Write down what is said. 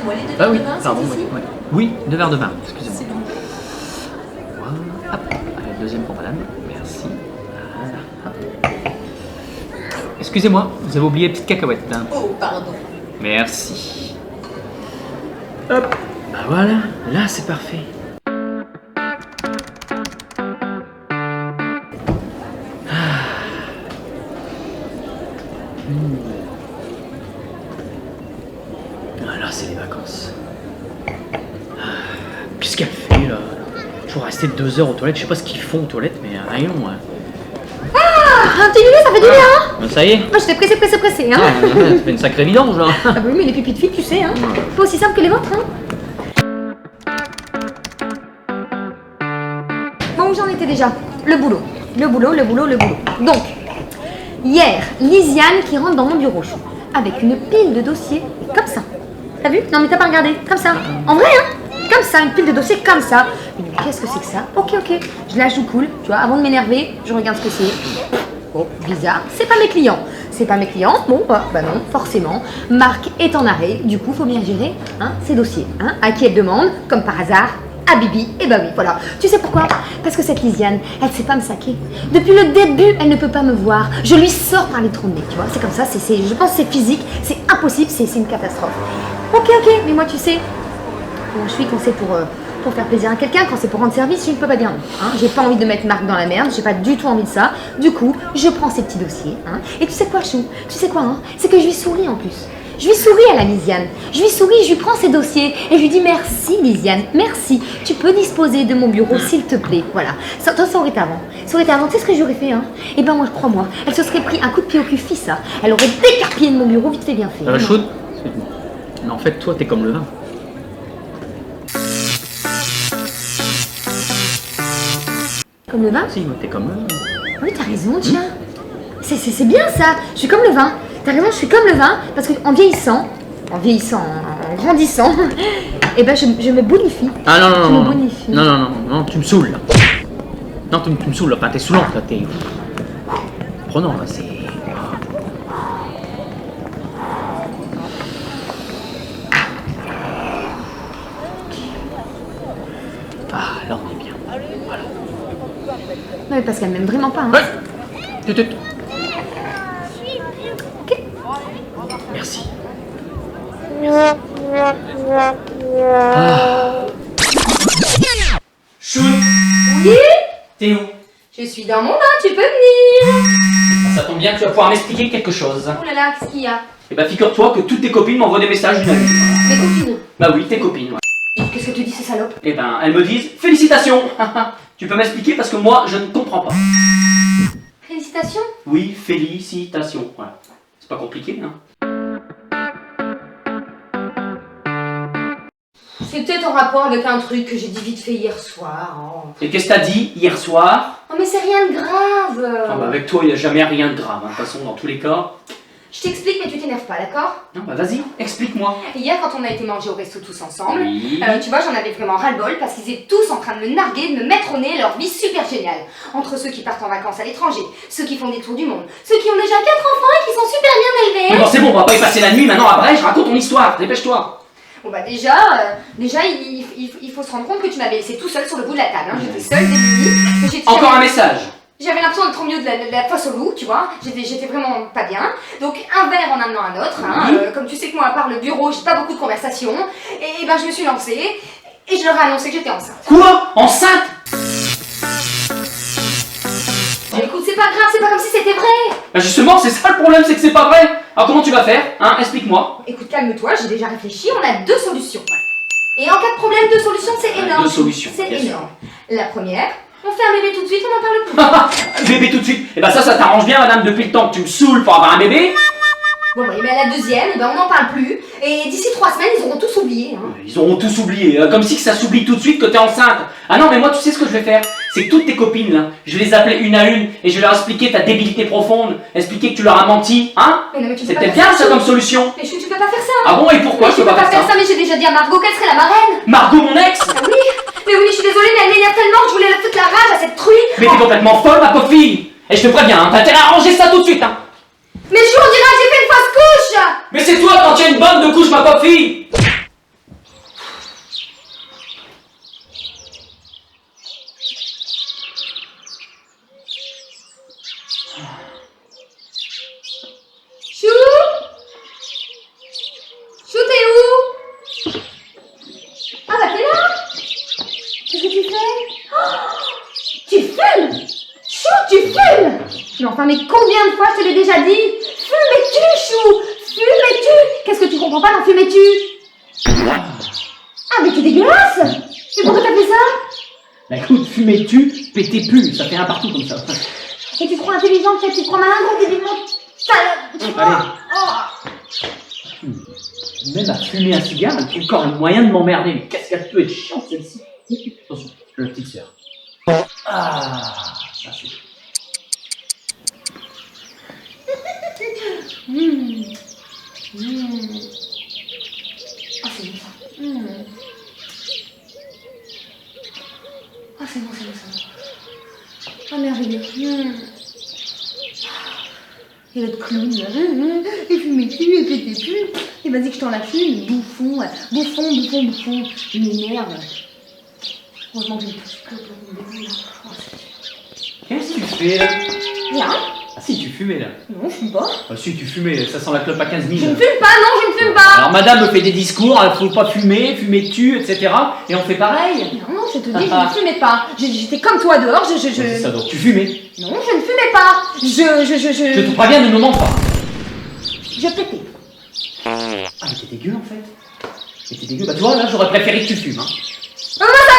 moi les deux Ah verres oui, de vin, pardon, c'est ici. oui. Oui, 2 verres de vin, excusez-moi. C'est bon. Voilà, hop, allez, le deuxième pour madame, merci. Voilà, hop. Excusez-moi, vous avez oublié les petites cacahuètes. Hein. Oh, pardon. Merci. Hop, bah voilà, là c'est parfait. Ah, là c'est les vacances. Qu'est-ce qu'elle fait là? Faut rester 2 heures aux toilettes, je sais pas ce qu'ils font aux toilettes, mais rien. Un petit bébé, ça fait du bien, hein. Ben, ça y est. Moi, j'étais pressée, hein. Ça fait une sacrée vidange là. Ah bah oui, mais les pipis de filles, tu sais, hein. Pas aussi simple que les vôtres, hein. Bon, où j'en étais déjà? Le boulot. Donc, hier, Lisiane qui rentre dans mon bureau, avec une pile de dossiers, comme ça. T'as vu? Non, mais t'as pas regardé. Comme ça. En vrai, hein. Comme ça, une pile de dossiers comme ça. Mais qu'est-ce que c'est que ça? Ok. Je la joue cool, tu vois. Avant de m'énerver, je regarde ce que c'est. Bon, bizarre. C'est pas mes clients. Bon, bah non, forcément. Marc est en arrêt. Du coup, faut bien gérer ses dossiers. À qui elle demande, comme par hasard, à Bibi. Et bah oui, voilà. Tu sais pourquoi? Parce que cette Lisiane, elle sait pas me saquer. Depuis le début, elle ne peut pas me voir. Je lui sors par les trous de nez, tu vois. C'est comme ça, je pense que c'est physique. C'est impossible, c'est une catastrophe. Ok. Mais moi, tu sais, bon, je suis quand c'est pour faire plaisir à quelqu'un, quand c'est pour rendre service, je ne peux pas dire non. J'ai pas envie de mettre Marc dans la merde, j'ai pas du tout envie de ça. Du coup, je prends ces petits dossiers. Et tu sais quoi, Chou? Tu sais quoi, c'est que je lui souris en plus. Je lui souris à la Lisiane. Je lui prends ses dossiers et je lui dis merci Lisiane, merci. Tu peux disposer de mon bureau s'il te plaît. Voilà. Ça aurait été avant. Tu sais ce que j'aurais fait, Eh ben moi, crois-moi, elle se serait pris un coup de pied au cul, ça. Elle aurait décarpillé de mon bureau, vite fait, bien fait. Chaude. Mais en fait, toi, t'es comme le vin. Comme le vin? Si, t'es comme le vin. Oui, t'as raison, tiens. C'est bien ça. Je suis comme le vin. T'as raison, je suis comme le vin parce qu'en vieillissant, en grandissant, eh ben je me bonifie. Ah non, Je me bonifie. non, tu me saoules là. Non, tu me saoules là. Enfin, t'es saoulante là, t'es. Prenons là, c'est. Ah, là on est bien. Voilà. Non, mais parce qu'elle m'aime vraiment pas. Ouais. Tut. Ok. Merci. Chou, Oui, t'es où? je suis dans mon bain, tu peux venir. Ça tombe bien que tu vas pouvoir m'expliquer quelque chose. Oh là là, qu'est-ce qu'il y a? Eh bah figure-toi que toutes tes copines m'envoient des messages d'une amie. Mes copines. Bah oui, tes copines, ouais. Qu'est-ce que tu dis, ces salopes? Eh ben, elles me disent félicitations. Tu peux m'expliquer parce que moi, je ne comprends pas. Félicitations. Oui, félicitations. Voilà. C'est pas compliqué, hein. C'est peut-être en rapport avec un truc que j'ai dit vite fait hier soir. Et qu'est-ce que t'as dit hier soir? Oh mais c'est rien de grave. Ah bah avec toi, il n'y a jamais rien de grave. De toute façon, dans tous les cas. Je t'explique, mais tu t'énerves pas, d'accord? Non, bah vas-y, explique-moi. Hier, quand on a été manger au resto tous ensemble, Oui. tu vois, j'en avais vraiment ras-le-bol parce qu'ils étaient tous en train de me narguer, de me mettre au nez leur vie super géniale. Entre ceux qui partent en vacances à l'étranger, ceux qui font des tours du monde, ceux qui ont déjà 4 enfants et qui sont super bien élevés. Mais bon, c'est bon, on va pas y passer la nuit maintenant à Brèche, raconte ton histoire, dépêche-toi. Bon bah déjà, il faut se rendre compte que tu m'avais laissé tout seul sur le bout de la table. J'étais seule, démunie. Encore un message. J'avais l'impression d'être au milieu de la fosse au loup, tu vois. J'étais vraiment pas bien. Donc un verre en amenant un autre. Comme tu sais que moi, à part le bureau, j'ai pas beaucoup de conversation. Et ben je me suis lancée et je leur ai annoncé que j'étais enceinte. Quoi? Enceinte? Écoute, c'est pas grave, c'est pas comme si c'était vrai. Bah justement, c'est ça le problème, c'est que c'est pas vrai. Alors comment tu vas faire? Explique-moi. Écoute, calme-toi, j'ai déjà réfléchi, on a 2 solutions. Et en cas de problème, 2 solutions, c'est énorme. 2 solutions, C'est bien sûr. énorme. La première, on fait un bébé tout de suite, on n'en parle plus. Bébé tout de suite. Et bah ça t'arrange bien madame depuis le temps que tu me saoules pour avoir un bébé. Bon bah, mais la deuxième, on n'en parle plus. Et d'ici 3 semaines, ils auront tous oublié. Ils auront tous oublié, comme si que ça s'oublie tout de suite que t'es enceinte. Ah non mais moi tu sais ce que je vais faire? C'est que toutes tes copines là, je vais les appeler une à une et je vais leur expliquer ta débilité profonde, expliquer que tu leur as menti, Mais non, mais tu peux C'est pas peut-être faire bien ça comme solution. Mais tu peux pas faire ça. Ah bon et pourquoi Mais je peux pas faire ça? Mais j'ai déjà dit à Margot qu'elle serait la marraine. Margot mon ex? Ah oui. Mais oui, je suis désolée, mais elle m'énerve tellement que je voulais la foutre la rage à cette truie. Mais t'es complètement folle ma pauvre fille. Et je te préviens, t'as intérêt à arranger ça tout de suite. Mais je vous dirais que j'ai fait une fausse couche. Mais c'est toi quand tu as une bonne de couche ma pauvre fille. Mais enfin, mais combien de fois je te l'ai déjà dit? Fumais-tu, Chou? Fumais-tu? Qu'est-ce que tu comprends pas dans fumais-tu? Ah, mais t'es dégueulasse! Mais pourquoi t'as fait ça? Bah écoute, fumais-tu, pétais plus, ça fait un partout comme ça. Et tu te crois intelligent, tu te crois malin, gros, débilement. Allez. Même à fumer un cigare, elle trouve encore le moyen de m'emmerder. Mais qu'est-ce qu'elle peut être chiante celle-ci. Attention, la petite sœur. Ah, ça c'est. Ah, c'est bon ça. Ah, c'est bon, c'est bon, c'est bon. Ah, merveilleux. Et l'autre clown, et fumais-tu, et pétais-tu, et vas-y que je t'en la fume, bouffon, bouffon. Il m'énerve. Heureusement que j'ai plus de là. Qu'est-ce que tu fais là? Rien. Ah si, tu fumais là. Non, je fume pas. Ah si, tu fumais, ça sent la clope à 15 000. Je ne fume pas, non, je ne fume pas. Alors madame me fait des discours, il faut pas fumer, fumez-tu, etc. Et on fait pareil. Non, je te dis, je ne fumais pas. J'étais comme toi dehors, C'est ça donc, tu fumais. Non, je ne fumais pas. Je te préviens, ne me mens pas. Je pétais. Ah mais t'es dégueu en fait. Mais t'es dégueu, bah tu vois là j'aurais préféré que tu fumes. Hein. Oh, ça